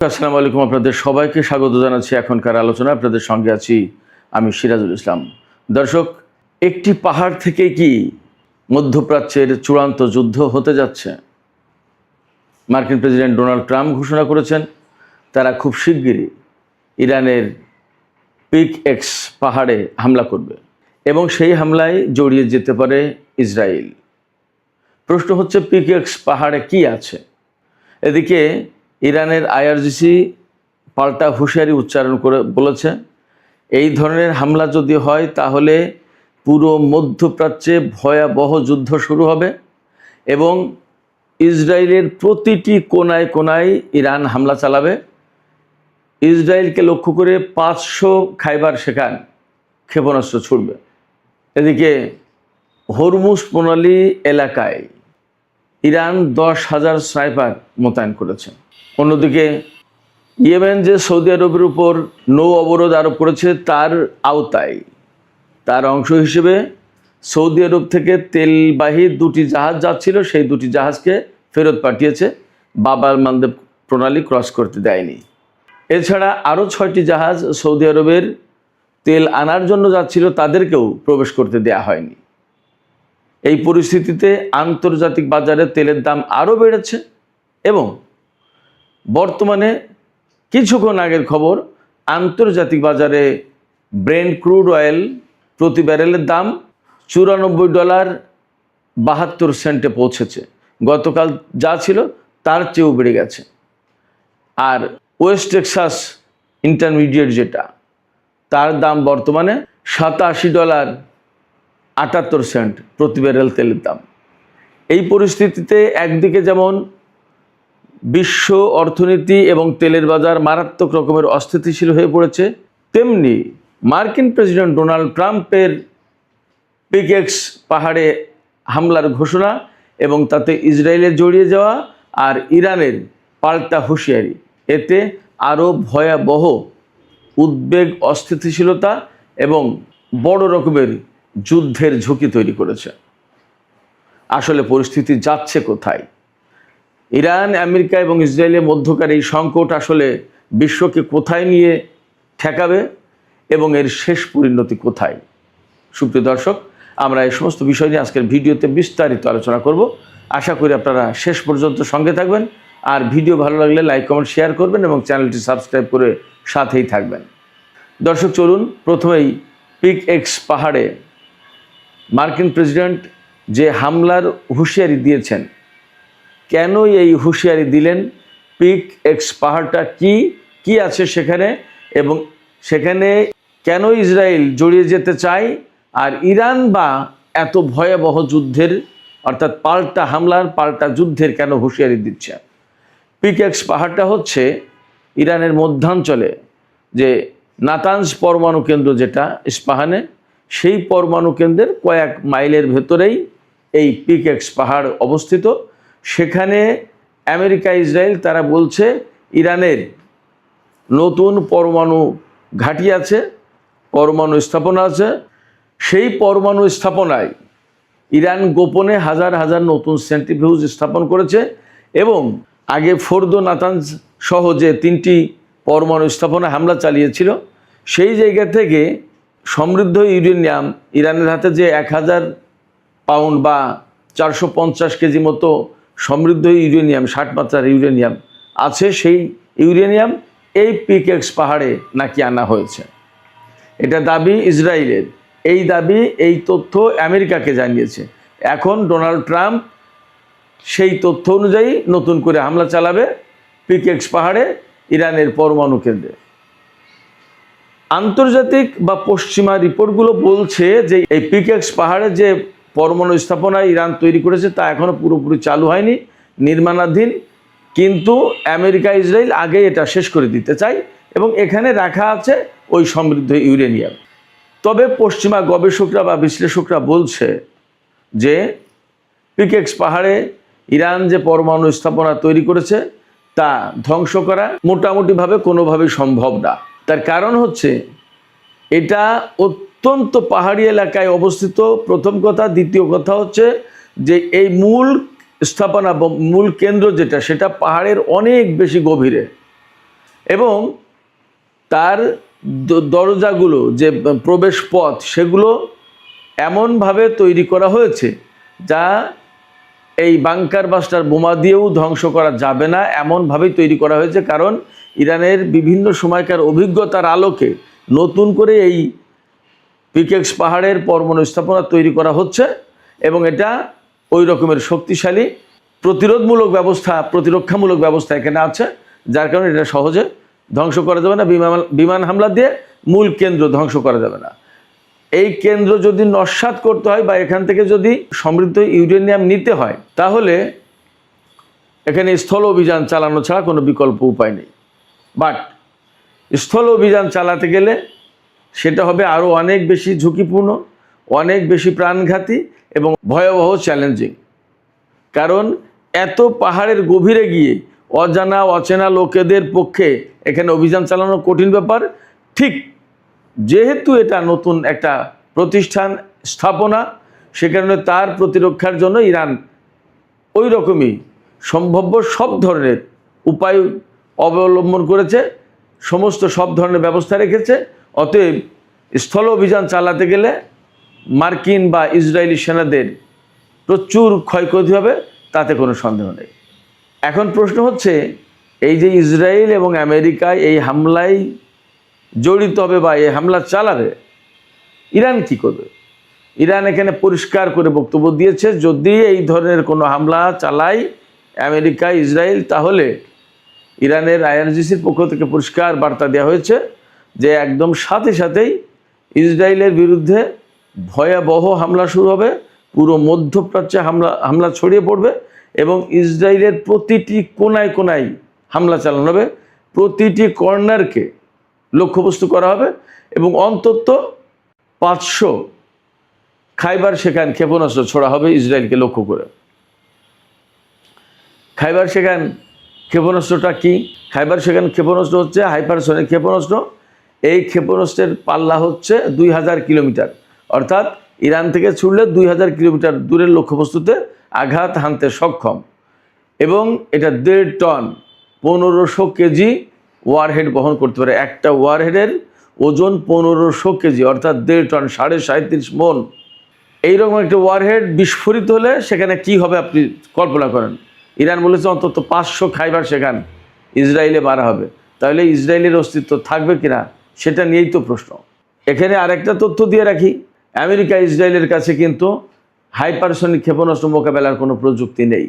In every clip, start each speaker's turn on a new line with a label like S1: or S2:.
S1: আসসালামু আলাইকুম, আপনাদের সবাইকে স্বাগত জানাচ্ছি এখনকার আলোচনা। আপনাদের সঙ্গে আছি আমি সিরাজুল ইসলাম। দর্শক, একটি পাহাড় থেকে কি মধ্যপ্রাচ্যের চূড়ান্ত যুদ্ধ হতে যাচ্ছে? মার্কিন প্রেসিডেন্ট ডোনাল্ড ট্রাম্প ঘোষণা করেছেন তারা খুব শিগগিরই ইরানের পিক এক্স পাহাড়ে হামলা করবে এবং সেই হামলায় জড়িয়ে যেতে পারে ইসরায়েল। প্রশ্ন হচ্ছে, পিক এক্স পাহাড়ে কি আছে? এদিকে ইরানের আইআরজিসি পাল্টা হুঁশিয়ারি উচ্চারণ করে বলেছে, এই ধরনের হামলা যদি হয় তাহলে পুরো মধ্যপ্রাচ্যে ভয়াবহ যুদ্ধ শুরু হবে এবং ইসরায়েলের প্রতিটি কোনায় কোনায় ইরান হামলা চালাবে। ইসরায়েলকে লক্ষ্য করে 500 খাইবার শেখান ক্ষেপণাস্ত্র ছুড়বে। এদিকে হরমুজ প্রণালী এলাকায় ইরান 10,000 স্নাইপার মোতায়েন করেছে। অন্যদিকে ইয়েমেন যে সৌদি আরবের উপর নৌ অবরোধ আরোপ করেছে তার আওতায় তার অংশ হিসেবে সৌদি আরব থেকে তেলবাহী 2টি জাহাজ যাচ্ছিল, সেই 2টি জাহাজকে ফেরত পাঠিয়েছে। বাব আল মানদেব প্রণালী ক্রস করতে দেয়নি। এছাড়া আরও 6টি জাহাজ সৌদি আরবের তেল আনার জন্য যাচ্ছিল, তাদেরকেও প্রবেশ করতে দেয়া হয়নি। এই পরিস্থিতিতে আন্তর্জাতিক বাজারে তেলের দাম আরও বেড়েছে এবং বর্তমানে কিছুক্ষণ আগের খবর, আন্তর্জাতিক বাজারে ব্রেন্ট ক্রুড অয়েল প্রতি ব্যারেলের দাম $94.72 পৌঁছেছে। গতকাল যা ছিল তার চেয়েও বেড়ে গেছে। আর ওয়েস্ট টেক্সাস ইন্টারমিডিয়েট যেটা, তার দাম বর্তমানে $87.78 প্রতি ব্যারেল তেলের দাম। এই পরিস্থিতিতে একদিকে যেমন বিশ্ব অর্থনীতি এবং তেলের বাজার মারাত্মক রকমের অস্থিতিশীল হয়ে পড়েছে, তেমনি মার্কিন প্রেসিডেন্ট ডোনাল্ড ট্রাম্পের পিক এক্স পাহাড়ে হামলার ঘোষণা এবং তাতে ইসরায়েলের জড়িয়ে যাওয়া আর ইরানের পাল্টা হুঁশিয়ারি, এতে আরও ভয়াবহ উদ্বেগ, অস্থিতিশীলতা এবং বড় রকমের যুদ্ধের ঝুঁকি তৈরি করেছে। আসলে পরিস্থিতি যাচ্ছে কোথায়? ইরান, আমেরিকা এবং ইসরায়েলের মধ্যকার এই সংকট আসলে বিশ্বকে কোথায় নিয়ে ঠেকাবে এবং এর শেষ পরিণতি কোথায়? সুপ্রিয় দর্শক, আমরা এই সমস্ত বিষয় নিয়ে আজকের ভিডিওতে বিস্তারিত আলোচনা করব। আশা করি আপনারা শেষ পর্যন্ত সঙ্গে থাকবেন। আর ভিডিও ভালো লাগলে লাইক, কমেন্ট, শেয়ার করবেন এবং চ্যানেলটি সাবস্ক্রাইব করে সাথেই থাকবেন। দর্শক, চলুন প্রথমেই পিক এক্স পাহাড়ে মার্কিন প্রেসিডেন্ট যে হামলার হুঁশিয়ারি দিয়েছেন, কেন এই হুঁশিয়ারি দিলেন, পিক এক্স পাহাড়টা কি আছে সেখানে এবং সেখানে কেন ইসরায়েল জড়িয়ে যেতে চায়, আর ইরান বা এত ভয়াবহ যুদ্ধের অর্থাৎ পাল্টা হামলার, পাল্টা যুদ্ধের কেন হুঁশিয়ারি দিচ্ছে? পিক এক্স পাহাড়টা হচ্ছে ইরানের মধ্যাঞ্চলে যে নাতানজ পরমাণু কেন্দ্র যেটা ইস্পাহানে, সেই পরমাণু কেন্দ্রের কয়েক মাইলের ভেতরেই এই পিক এক্স পাহাড় অবস্থিত। সেখানে আমেরিকা, ইসরায়েল তারা বলছে ইরানের নতুন পরমাণু ঘাঁটি আছে, পরমাণু স্থাপনা আছে। সেই পরমাণু স্থাপনায় ইরান গোপনে হাজার হাজার নতুন সেন্ট্রিফিউজ স্থাপন করেছে এবং আগে ফোর্দো, নাতানজ সহ যে 3টি পরমাণু স্থাপনা হামলা চালিয়েছিল, সেই জায়গা থেকে সমৃদ্ধ ইউরেনিয়াম, ইরানের হাতে যে 1000 পাউন্ড বা 450 কেজি মতো সমৃদ্ধ ইউরেনিয়াম, 60 মাত্রার ইউরেনিয়াম আছে, সেই ইউরেনিয়াম এই পিক এক্স পাহাড়ে নাকি আনা হয়েছে। এটা দাবি ইসরায়েলের। এই দাবি, এই তথ্য আমেরিকাকে জানিয়েছে। এখন ডোনাল্ড ট্রাম্প সেই তথ্য অনুযায়ী নতুন করে হামলা চালাবে পিক এক্স পাহাড়ে, ইরানের পরমাণু কেন্দ্রে। আন্তর্জাতিক বা পশ্চিমা রিপোর্টগুলো বলছে যে এই পিক এক্স পাহাড়ে যে পরমাণু স্থাপনা ইরান তৈরি করেছে তা এখনও পুরোপুরি চালু হয়নি, নির্মাণাধীন। কিন্তু আমেরিকা, ইসরায়েল আগে এটা শেষ করে দিতে চায় এবং এখানে রাখা আছে ওই সমৃদ্ধ ইউরেনিয়াম। তবে পশ্চিমা গবেষকরা বা বিশ্লেষকরা বলছে যে পিক এক্স পাহাড়ে ইরান যে পরমাণু স্থাপনা তৈরি করেছে তা ধ্বংস করা মোটামুটিভাবে কোনোভাবেই সম্ভব না। তার কারণ হচ্ছে এটা অত্যন্ত পাহাড়ি এলাকায় অবস্থিত, প্রথম কথা। দ্বিতীয় কথা হচ্ছে যে এই মূল স্থাপনা বা মূল কেন্দ্র যেটা, সেটা পাহাড়ের অনেক বেশি গভীরে। এবং তার দরজাগুলো যে প্রবেশ পথ সেগুলো এমনভাবে তৈরি করা হয়েছে যা এই বাংকার বাস্টার বোমা দিয়েও ধ্বংস করা যাবে না, এমনভাবেই তৈরি করা হয়েছে। কারণ ইরানের বিভিন্ন সময়কার অভিজ্ঞতার আলোকে নতুন করে এই পিকেক্স পাহাড়ের পরমাণু স্থাপনা তৈরি করা হচ্ছে এবং এটা ওই রকমের শক্তিশালী প্রতিরক্ষামূলক ব্যবস্থা এখানে আছে, যার কারণে এটা সহজে ধ্বংস করা যাবে না। বিমান হামলা দিয়ে মূল কেন্দ্র ধ্বংস করা যাবে না। এই কেন্দ্র যদি নস্যাৎ করতে হয় বা এখান থেকে যদি সমৃদ্ধ ইউরেনিয়াম নিতে হয়, তাহলে এখানে স্থল অভিযান চালানো ছাড়া কোনো বিকল্প উপায় নেই। বাট স্থল অভিযান চালাতে গেলে সেটা হবে আরও অনেক বেশি ঝুঁকিপূর্ণ, অনেক বেশি প্রাণঘাতী এবং ভয়াবহ চ্যালেঞ্জিং। কারণ এত পাহাড়ের গভীরে গিয়ে অচেনা লোকেদের পক্ষে এখানে অভিযান চালানো কঠিন ব্যাপার। ঠিক যেহেতু এটা নতুন একটা প্রতিষ্ঠান স্থাপনা, সে কারণে তার প্রতিরক্ষার জন্য ইরান ওই রকমই সম্ভাব্য সব ধরনের উপায় অবলম্বন করেছে, সব ধরনের ব্যবস্থা রেখেছে। অতএব স্থল অভিযান চালাতে গেলে মার্কিন বা ইসরায়েলি সেনাদের প্রচুর ক্ষয়ক্ষতি হবে, তাতে কোনো সন্দেহ নেই। এখন প্রশ্ন হচ্ছে, এই যে ইসরায়েল এবং আমেরিকা এই হামলায় জড়িত হবে বা এই হামলা চালাবে, ইরান কি করবে? ইরান এখানে পরিষ্কার করে বক্তব্য দিয়েছে, যদি এই ধরনের কোনো হামলা চালায় আমেরিকা ইসরায়েল, তাহলে ইরানের আইআরজিসির পক্ষ থেকে পরিষ্কার বার্তা দেওয়া হয়েছে যে একদম সাথে সাথেই ইসরায়েলের বিরুদ্ধে ভয়াবহ হামলা শুরু হবে, পুরো মধ্যপ্রাচ্যে হামলা ছড়িয়ে পড়বে এবং ইসরায়েলের প্রতিটি কোনায় কোনায় হামলা চালানো হবে, প্রতিটি কর্নারকে লক্ষ্যবস্তু করা হবে এবং অন্তত 500 খাইবার শেখান ক্ষেপণাস্ত্র ছোড়া হবে ইসরায়েলকে লক্ষ্য করে। খাইবার শেখান ক্ষেপণাস্ত্রটা কি? খাইবার শেখান ক্ষেপণাস্ত্র হচ্ছে হাইপারসনিক ক্ষেপণাস্ত্র। এই ক্ষেপণাস্ত্রের পাল্লা হচ্ছে 2000 কিলোমিটার, অর্থাৎ ইরান থেকে ছুড়লে 2000 কিলোমিটার দূরের লক্ষ্যবস্তুতে আঘাত হানতে সক্ষম এবং এটা 1.5 টন 1500 কেজি ওয়ারহেড বহন করতে পারে। একটা ওয়ারহেডের ওজন 1500 কেজি, অর্থাৎ 1.5 টন 37.5 মন। এইরকম একটা ওয়ারহেড বিস্ফোরিত হলে সেখানে কি হবে আপনি কল্পনা করেন। ইরান বলেছে অন্তত 500 খাইবার শেখান ইসরায়েলে মারা হবে। তাহলে ইসরায়েলের অস্তিত্ব থাকবে কিনা সেটা নিয়েই তো প্রশ্ন। এখানে আরেকটা তথ্য দিয়ে রাখি, আমেরিকা ইসরায়েলের কাছে কিন্তু হাইপারসনিক ক্ষেপণাস্ত্র মোকাবেলার কোনো প্রযুক্তি নেই।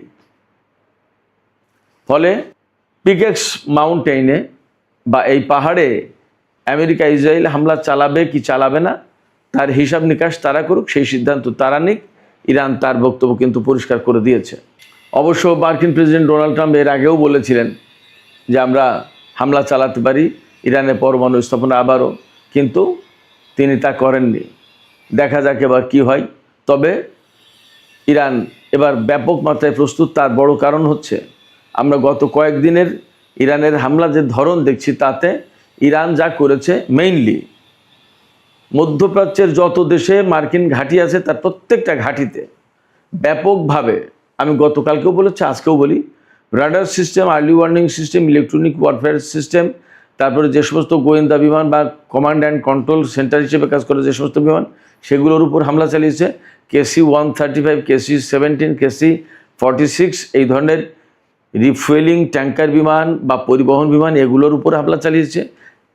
S1: ফলে পিকেক্স মাউন্টেইনে বা এই পাহাড়ে আমেরিকা ইসরায়েল হামলা চালাবে কি চালাবে না তার হিসাব নিকাশ তারা করুক, সেই সিদ্ধান্ত তারা নিক। ইরান তার বক্তব্য কিন্তু পরিষ্কার করে দিয়েছে। অবশ্য মার্কিন প্রেসিডেন্ট ডোনাল্ড ট্রাম্প এর আগেও বলেছিলেন যে আমরা হামলা চালাতে পারি ইরানের পরমাণু স্থাপনা আবারও, কিন্তু তিনি তা করেননি। দেখা যাক এবার কী হয়। তবে ইরান এবার ব্যাপক মাত্রায় প্রস্তুত। তার বড় কারণ হচ্ছে আমরা গত কয়েকদিনের ইরানের হামলা যে ধরন দেখছি, তাতে ইরান যা করেছে মেইনলি মধ্যপ্রাচ্যের যত দেশে মার্কিন ঘাঁটি আছে তার প্রত্যেকটা ঘাঁটিতে ব্যাপকভাবে, আমি গতকালকেও বলেছি আজকেও বলি, radar system, early warning system, electronic warfare system, তারপরে যে সমস্ত গোয়েন্দা বিমান বা কমান্ড অ্যান্ড কন্ট্রোল সেন্টার হিসেবে কাজ করে যে সমস্ত বিমান, সেগুলোর উপর হামলা চালিয়েছে। KC-135, KC-17, KC-46 এই ধরনের রিফুয়েলিং ট্যাঙ্কার বিমান বা পরিবহন বিমান, এগুলোর উপর হামলা চালিয়েছে।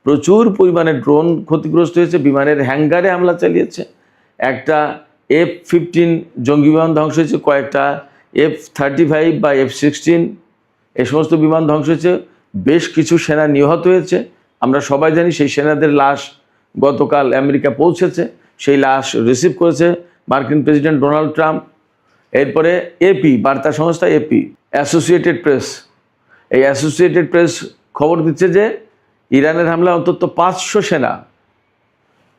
S1: প্রচুর পরিমাণে ড্রোন ক্ষতিগ্রস্ত হয়েছে, বিমানের হ্যাঙ্গারে হামলা চালিয়েছে। একটা F-15 জঙ্গি বিমান ধ্বংস হয়েছে, কয়েকটা F-35 বা F-16 এই সমস্ত বিমান ধ্বংস হয়েছে। বেশ কিছু সেনা নিহত হয়েছে। আমরা সবাই জানি সেই সেনাদের লাশ গতকাল আমেরিকা পৌঁছেছে, সেই লাশ রিসিভ করেছে মার্কিন প্রেসিডেন্ট ডোনাল্ড ট্রাম্প। এরপরে AP বার্তা সংস্থা AP, অ্যাসোসিয়েটেড প্রেস, এই অ্যাসোসিয়েটেড প্রেস খবর দিচ্ছে যে ইরানের হামলায় অন্তত 500 সেনা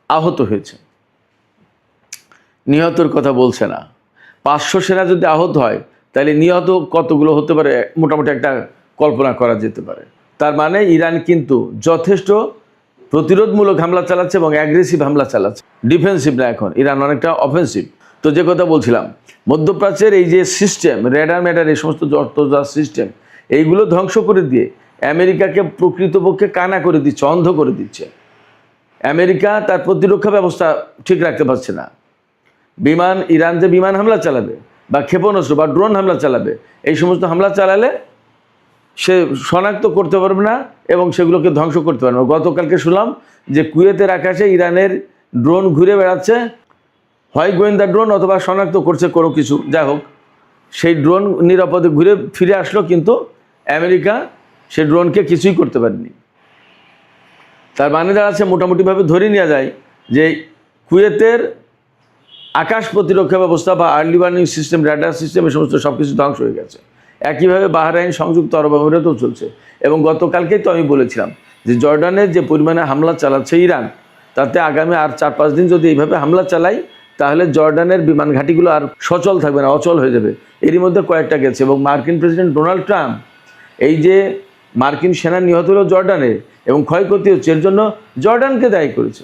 S1: আহত হয়েছে। নিহতর কথা বলছে না। 500 সেনা যদি আহত হয় তাহলে নিহত কতগুলো হতে পারে মোটামুটি একটা কল্পনা করা যেতে পারে। তার মানে ইরান কিন্তু যথেষ্ট প্রতিরোধমূলক হামলা চালাচ্ছে এবং অ্যাগ্রেসিভ হামলা চালাচ্ছে, ডিফেন্সিভ না। এখন ইরান অনেকটা অফেন্সিভ। তো যে কথা বলছিলাম, মধ্যপ্রাচ্যের এই যে সিস্টেম, রেডার ম্যাডার, এই সমস্ত যত যা সিস্টেম, এইগুলো ধ্বংস করে দিয়ে আমেরিকাকে প্রকৃতপক্ষে কানা করে দিচ্ছে, অন্ধ করে দিচ্ছে। আমেরিকা তার প্রতিরক্ষা ব্যবস্থা ঠিক রাখতে পারছে না। ইরান যে বিমান হামলা চালাবে বা ক্ষেপণাস্ত্র বা ড্রোন হামলা চালাবে, এই সমস্ত হামলা চালালে সে শনাক্ত করতে পারবে না এবং সেগুলোকে ধ্বংস করতে পারবে না। গতকালকে শুনলাম যে কুয়েতের আকাশে ইরানের ড্রোন ঘুরে বেড়াচ্ছে, হয় গোয়েন্দা ড্রোন অথবা শনাক্ত করছে কোনো কিছু, যাই হোক সেই ড্রোন নিরাপদে ঘুরে ফিরে আসলো, কিন্তু আমেরিকা সেই ড্রোনকে কিছুই করতে পারেনি। তার মানে দাঁড়াচ্ছে মোটামুটিভাবে ধরে নেওয়া যায় যে কুয়েতের আকাশ প্রতিরক্ষা ব্যবস্থা বা early warning system, radar system, এই সমস্ত সব কিছু ধ্বংস হয়ে গেছে। একইভাবে বাহরাইন, সংযুক্ত আরব আমিরাতেও চলছে। এবং গতকালকেই তো আমি বলেছিলাম যে জর্ডানের যে পরিমাণে হামলা চালাচ্ছে ইরান, তাতে আগামী আর 4-5 দিন যদি এইভাবে হামলা চালাই তাহলে জর্ডানের বিমান ঘাঁটিগুলো আর সচল থাকবে না, অচল হয়ে যাবে। এরই মধ্যে কয়েকটা গেছে। এবং মার্কিন প্রেসিডেন্ট ডোনাল্ড ট্রাম্প এই যে মার্কিন সেনা নিহত হলো জর্ডানে এবং ক্ষয়ক্ষতি হচ্ছে, এর জন্য জর্ডানকে দায়ী করেছে।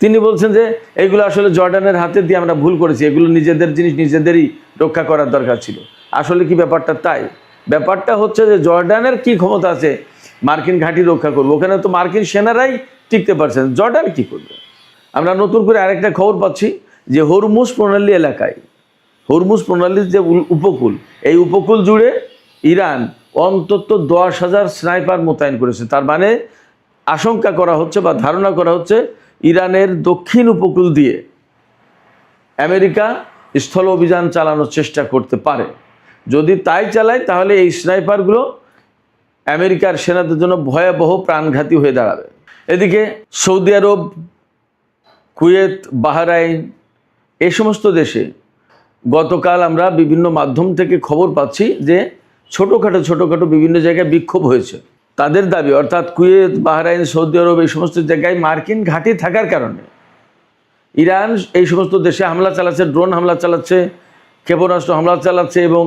S1: তিনি বলছেন যে এগুলো আসলে জর্ডানের হাতে দিয়ে আমরা ভুল করেছি, এগুলো নিজেদের জিনিস নিজেদেরই রক্ষা করার দরকার ছিল। আসলে কি ব্যাপারটা তাই? ব্যাপারটা হচ্ছে যে জর্ডানের কি ক্ষমতা আছে মার্কিন ঘাঁটি রক্ষা করবে? ওখানে তো মার্কিন সেনারাই টিকতে পারছেন, জর্ডান কি করবে? আমরা নতুন করে আরেকটা খবর পাচ্ছি যে হরমুজ প্রণালী এলাকায়, হরমুজ প্রণালীর যে উপকূল, এই উপকূল জুড়ে ইরান অন্তত 10,000 স্নাইপার মোতায়েন করেছে। তার মানে আশঙ্কা করা হচ্ছে বা ধারণা করা হচ্ছে ইরানের দক্ষিণ উপকূল দিয়ে আমেরিকা স্থল অভিযান চালানোর চেষ্টা করতে পারে। যদি তাই চালায় তাহলে এই স্নাইপারগুলো আমেরিকার সেনাদের জন্য ভয়াবহ প্রাণঘাতী হয়ে দাঁড়াবে। এদিকে সৌদি আরব, কুয়েত, বাহরাইন, এই সমস্ত দেশে গতকাল আমরা বিভিন্ন মাধ্যম থেকে খবর পাচ্ছি যে ছোটোখাটো বিভিন্ন জায়গায় বিক্ষোভ হয়েছে। তাদের দাবি, অর্থাৎ কুয়েত, বাহরাইন, সৌদি আরব, এই সমস্ত জায়গায় মার্কিন ঘাঁটি থাকার কারণে ইরান এই সমস্ত দেশে হামলা চালাচ্ছে, ড্রোন হামলা চালাচ্ছে, ক্ষেপণাস্ত্র হামলা চালাচ্ছে এবং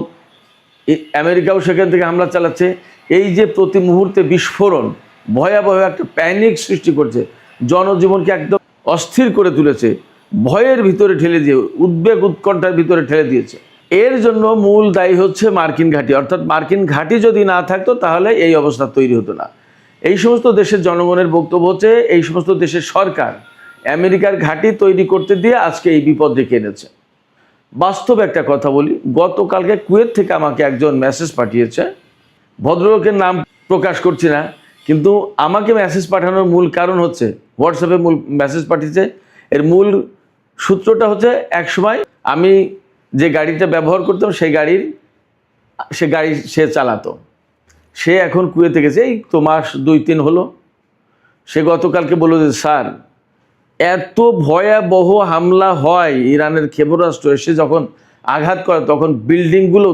S1: আমেরিকাও সেখান থেকে হামলা চালাচ্ছে। এই যে প্রতি মুহূর্তে বিস্ফোরণ ভয়াবহ একটা প্যানিক সৃষ্টি করছে, জনজীবনকে একদম অস্থির করে তুলেছে, ভয়ের ভিতরে ঠেলে দিয়ে, উদ্বেগ উৎকণ্ঠার ভিতরে ঠেলে দিয়েছে। এর জন্য মূল দায়ী হচ্ছে মার্কিন ঘাঁটি। অর্থাৎ মার্কিন ঘাঁটি যদি না থাকতো তাহলে এই অবস্থা তৈরি হতো না। এই সমস্ত দেশের জনগণের বক্তব্য হচ্ছে এই সমস্ত দেশের সরকার আমেরিকার ঘাঁটি তৈরি করতে দিয়ে আজকে এই বিপদ ডেকে এনেছে। বাস্তব একটা কথা বলি, গতকালকে কুয়েত থেকে আমাকে একজন মেসেজ পাঠিয়েছে, ভদ্রলোকের নাম প্রকাশ করছি না, কিন্তু আমাকে মেসেজ পাঠানোর মূল কারণ হচ্ছে হোয়াটসঅ্যাপে মূল মেসেজ পাঠিয়েছে। এর মূল সূত্রটা হচ্ছে একসময় আমি যে গাড়িটা ব্যবহার করতাম সে গাড়ি সে চালাতো, সে এখন কুয়েতে গেছে, এই তো মাস 2-3 হলো। সে গতকালকে বলল যে স্যার, এত ভয়াবহ হামলা হয়, ইরানের ক্ষেপণাস্ত্র এসে যখন আঘাত করে তখন বিল্ডিংগুলো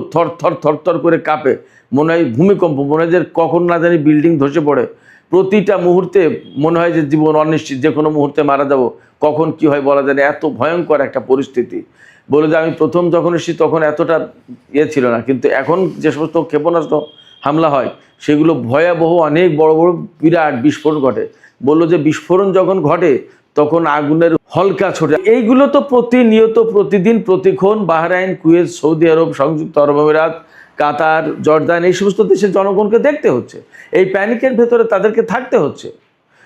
S1: থর করে কাঁপে, মনে হয় ভূমিকম্প, মনে হয় যে কখন না জানি বিল্ডিং ধসে পড়ে। প্রতিটা মুহূর্তে মনে হয় যে জীবন অনিশ্চিত, যে কোনো মুহূর্তে মারা যাব, কখন কি হয় বলা যায় না, এত ভয়ঙ্কর একটা পরিস্থিতি। বলে যে আমি প্রথম যখন এসেছি তখন এতটা ছিল না, কিন্তু এখন যে সমস্ত ক্ষেপণাস্ত্র হামলা হয় সেগুলো ভয়াবহ, অনেক বড় বড় বিরাট বিস্ফোরণ ঘটে। বললো যে বিস্ফোরণ যখন ঘটে তখন আগুনের হলকা ছোটে। এইগুলো তো প্রতিনিয়ত, প্রতিদিন, প্রতিক্ষণ বাহরাইন, কুয়েত, সৌদি আরব, সংযুক্ত আরব আমিরাত, কাতার, জর্দান, এই সমস্ত দেশের জনগণকে দেখতে হচ্ছে, এই প্যানিকের ভেতরে তাদেরকে থাকতে হচ্ছে।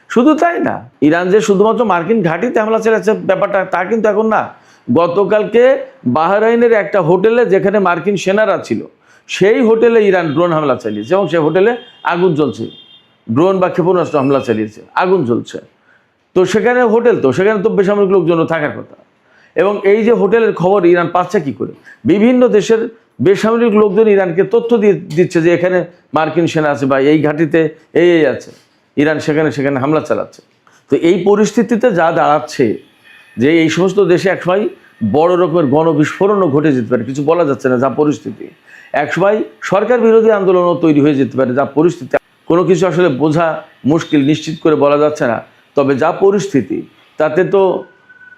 S1: শুধু তাই না, ইরান যে শুধুমাত্র মার্কিন ঘাঁটিতে হামলা চালাচ্ছে ব্যাপারটা তা কিন্তু এখন না। গতকালকে বাহরাইনের একটা হোটেলে যেখানে মার্কিন সেনারা ছিল, সেই হোটেলে ইরান ড্রোন হামলা চালিয়েছে এবং সেই হোটেলে আগুন জ্বলছে। ড্রোন বা ক্ষেপণাস্ত্র হামলা চালিয়েছে, আগুন জ্বলছে। তো সেখানে হোটেল, তো সেখানে তো বেসামরিক লোকজন থাকার কথা। এবং এই যে হোটেলের খবর ইরান পাচ্ছে কি করে? বিভিন্ন দেশের বেসামরিক লোকজন ইরানকে তথ্য দিচ্ছে যে এখানে মার্কিন সেনা আছে বা এই ঘাঁটিতে এই আছে, ইরান সেখানে হামলা চালাচ্ছে। তো এই পরিস্থিতিতে যা দাঁড়াচ্ছে যে এই সমস্ত দেশে একসময় বড় রকমের গণবিস্ফোরণও ঘটে যেতে পারে, কিছু বলা যাচ্ছে না যা পরিস্থিতি। একসময় সরকার বিরোধী আন্দোলনও তৈরি হয়ে যেতে পারে যা পরিস্থিতি। কোনো কিছু আসলে বোঝা মুশকিল, নিশ্চিত করে বলা যাচ্ছে না। তবে যা পরিস্থিতি তাতে তো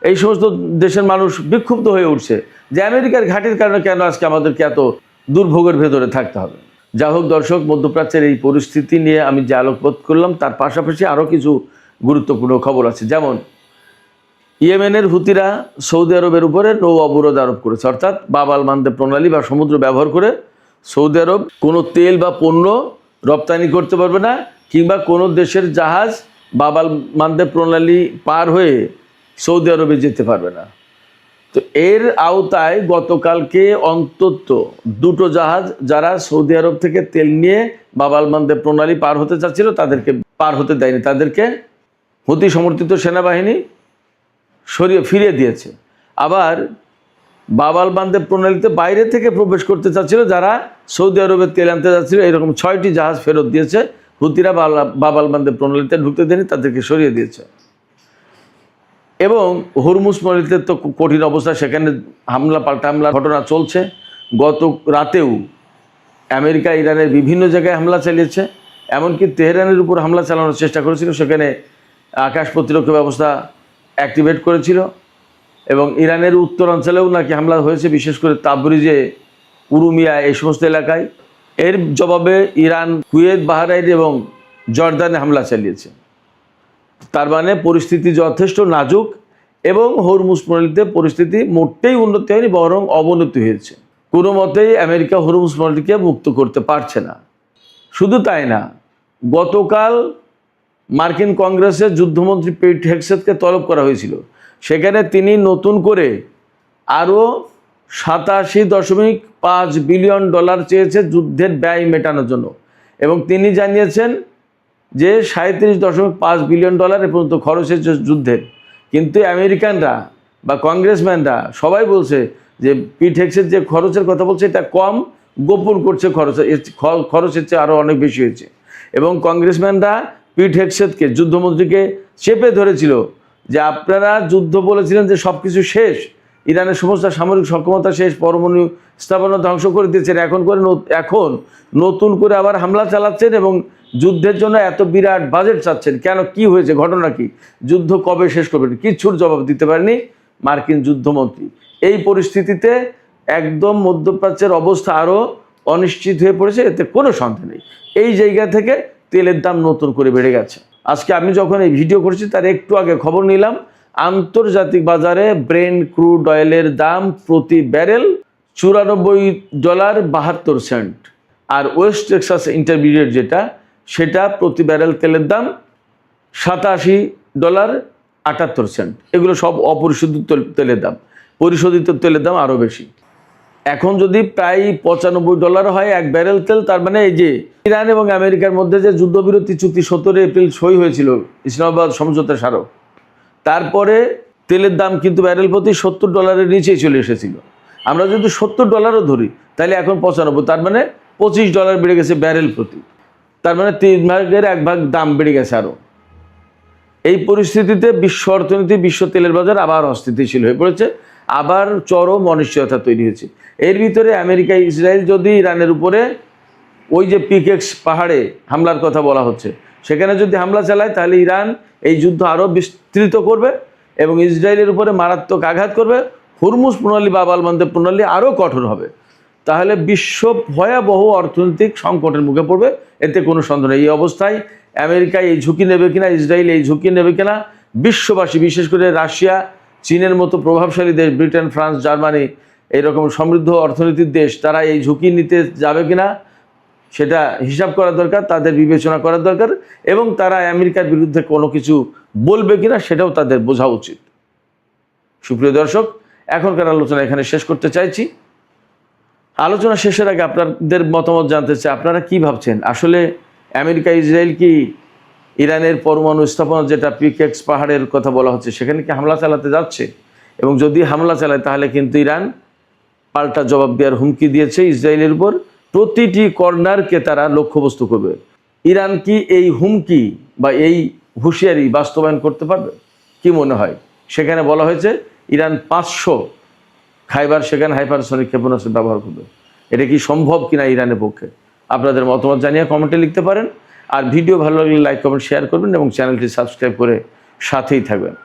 S1: এই সমস্ত দেশের মানুষ বিক্ষুব্ধ হয়ে উঠছে যে আমেরিকার ঘাঁটির কারণে কেন আজকে আমাদেরকে এত দুর্ভোগের ভেতরে থাকতে হবে। যা হোক দর্শক, মধ্যপ্রাচ্যের এই পরিস্থিতি নিয়ে আমি যে আলোকপাত করলাম তার পাশাপাশি আরও কিছু গুরুত্বপূর্ণ খবর আছে। যেমন ইয়েমেনের হুতিরা সৌদি আরবের উপরে নৌ অবরোধ আরোপ করেছে, অর্থাৎ বাব আল মানদেব প্রণালী বা সমুদ্র ব্যবহার করে সৌদি আরব কোনো তেল বা পণ্য রপ্তানি করতে পারবে না, কিংবা কোনো দেশের জাহাজ বাব আল মানদেব প্রণালী পার হয়ে সৌদি আরবে যেতে পারবে না। তো এর আওতায় গতকালকে অন্তত 2টো জাহাজ যারা সৌদি আরব থেকে তেল নিয়ে বাব আল মানদেব প্রণালী পার হতে চাচ্ছিল তাদেরকে পার হতে দেয়নি, তাদেরকে হুতি সমর্থিত সেনাবাহিনী ফিরিয়ে দিয়েছে। আবার বাব আল মানদেব প্রণালীতে বাইরে থেকে প্রবেশ করতে চাচ্ছিল যারা সৌদি আরবে তেল আনতে যাচ্ছিল, এরকম 6টি জাহাজ ফেরত দিয়েছে। হুতিরা বাব আল মানদেব প্রণালীতে ঢুকতে দেয়নি, তাদেরকে সরিয়ে দিয়েছে। এবং হরমুজ প্রণালীতে তো কঠিন অবস্থা, সেখানে পাল্টা হামলা ঘটনা চলছে। গত রাতেও আমেরিকা ইরানের বিভিন্ন জায়গায় হামলা চালিয়েছে, এমনকি তেহরানের উপর হামলা চালানোর চেষ্টা করেছিল, সেখানে আকাশ প্রতিরক্ষা ব্যবস্থা অ্যাক্টিভেট করেছিল। এবং ইরানের উত্তরাঞ্চলেও নাকি হামলা হয়েছে, বিশেষ করে তাবরিজে, উরুমিয়া, এই সমস্ত এলাকায়। এর জবাবে ইরান কুয়েত, বাহরাইন এবং জর্দানে হামলা চালিয়েছে। তার মানে পরিস্থিতি যথেষ্ট নাজুক এবং হরমুজ প্রণালীতে পরিস্থিতি মোটেই উন্নতি হয়নি, বরং অবনতি হয়েছে। কোনো মতেই আমেরিকা হরমুজ প্রণালীকে মুক্ত করতে পারছে না। শুধু তাই না, গতকাল মার্কিন কংগ্রেসে যুদ্ধমন্ত্রী পিট হেগসেথকে তলব করা হয়েছিল। সেখানে তিনি নতুন করে আরও $87.5 বিলিয়ন চেয়েছে যুদ্ধের ব্যয় মেটানোর জন্য। এবং তিনি জানিয়েছেন যে $37.5 বিলিয়ন এ পর্যন্ত খরচ হয়েছে যুদ্ধের। কিন্তু আমেরিকানরা বা কংগ্রেসম্যানরা সবাই বলছে যে পিট হেগসেথ যে খরচের কথা বলছে এটা কম, গোপন করছে, খরচের চেয়ে আরও অনেক বেশি হয়েছে। এবং কংগ্রেসম্যানরা পিট হেগসেথকে, যুদ্ধমন্ত্রীকে চেপে ধরেছিল যে আপনারা যুদ্ধ বলেছিলেন যে সব কিছু শেষ, ইরানের সমস্ত সামরিক সক্ষমতা শেষ, পরমাণু স্থাপনা ধ্বংস করে দিয়েছেন, এখন নতুন করে আবার হামলা চালাচ্ছেন এবং যুদ্ধের জন্য এত বিরাট বাজেট চাচ্ছেন কেন? কি হয়েছে? ঘটনা কি? যুদ্ধ কবে শেষ করবেন? কিচ্ছুর জবাব দিতে পারেনি মার্কিন যুদ্ধমন্ত্রী। এই পরিস্থিতিতে একদম মধ্যপ্রাচ্যের অবস্থা আরও অনিশ্চিত হয়ে পড়েছে, এতে কোনো সন্দেহ নেই। এই জায়গা থেকে তেলের দাম নতুন করে বেড়ে গেছে। আজকে আমি যখন এই ভিডিও করছি তার একটু আগে খবর নিলাম, আন্তর্জাতিক বাজারে ব্রেন্ট ক্রুড অয়েলের দাম প্রতি ব্যারেল $94.72, আর ওয়েস্ট টেক্সাস ইন্টারমিডিয়েট যেটা, সেটা প্রতি ব্যারেল তেলের দাম $87.78। এগুলো সব অপরিশোধিত তেলের দাম, পরিশোধিত তেলের দাম আরও বেশি। এখন যদি প্রায় $95 হয় এক ব্যারেল তেল, তার মানে এই যে ইরান এবং আমেরিকার মধ্যে যে যুদ্ধবিরতি চুক্তি 17 এপ্রিল সই হয়েছিল ইসলামাবাদ সমঝোতা স্মারক, তারপরে তেলের দাম কিন্তু ব্যারেল প্রতি $70 নিচেই চলে এসেছিল। আমরা যদি $70 ধরি তাহলে এখন 95, তার মানে $25 বেড়ে গেছে ব্যারেল প্রতি। তার মানে 3 ভাগের 1 ভাগ দাম বেড়ে গেছে আরও। এই পরিস্থিতিতে বিশ্ব অর্থনীতি, বিশ্ব তেলের বাজার আবার অস্থিতিশীল হয়ে পড়েছে, আবার চরম অনিশ্চয়তা তৈরি হয়েছে। এর ভিতরে আমেরিকা, ইসরায়েল যদি ইরানের উপরে ওই যে পিকেক্স পাহাড়ে হামলার কথা বলা হচ্ছে, সেখানে যদি হামলা চালায় তাহলে ইরান এই যুদ্ধ আরও বিস্তৃত করবে এবং ইসরায়েলের উপরে মারাত্মক আঘাত করবে। হরমুজ প্রণালী, বাব আল মানদেব প্রণালী আরও কঠোর হবে। তাহলে বিশ্ব ভয়াবহ অর্থনৈতিক সংকটের মুখে পড়বে, এতে কোনো সন্দেহ নেই। এই অবস্থায় আমেরিকা এই ঝুঁকি নেবে কিনা, ইসরায়েল এই ঝুঁকি নেবে কিনা, বিশ্ববাসী, বিশেষ করে রাশিয়া, চীনের মতো প্রভাবশালী দেশ, ব্রিটেন, ফ্রান্স, জার্মানি, এইরকম সমৃদ্ধ অর্থনীতির দেশ, তারা এই ঝুঁকি নিতে যাবে কিনা সেটা হিসাব করা দরকার, তাদের বিবেচনা করা দরকার। এবং তারা আমেরিকার বিরুদ্ধে কোনো কিছু বলবে কিনা সেটাও তাদের বোঝা উচিত। সুপ্রিয় দর্শক, এখনকার আলোচনা এখানে শেষ করতে চাইছি। আলোচনা শেষের আগে আপনাদের মতামত জানতে চাই, আপনারা কি ভাবছেন? আসলে আমেরিকা, ইসরায়েল কি ইরানের পরমাণু স্থাপনা, যেটা পিকেক্স পাহাড়ের কথা বলা হচ্ছে, সেখানে কি হামলা চালাতে যাচ্ছে? এবং যদি হামলা চালায় তাহলে কিন্তু ইরান পাল্টা জবাব দেওয়ার হুমকি দিয়েছে ইসরায়েলের উপর। প্রতিটি কর্নারকে তারা লক্ষ্যবস্তু করবে। ইরান কি এই হুমকি বা এই হুঁশিয়ারি বাস্তবায়ন করতে পারবে? কি মনে হয়? সেখানে বলা হয়েছে ইরান 500 খাইবার সেখানে হাইপারসনিক ক্ষেপণাস্ত্র ব্যবহার করবে। এটা কি সম্ভব কিনা ইরানের পক্ষে? আপনাদের মতামত জানিয়ে কমেন্টে লিখতে পারেন। আর ভিডিও ভালো লাগলে লাইক, কমেন্ট, শেয়ার করবেন এবং চ্যানেলটি সাবস্ক্রাইব করে সাথেই থাকবেন।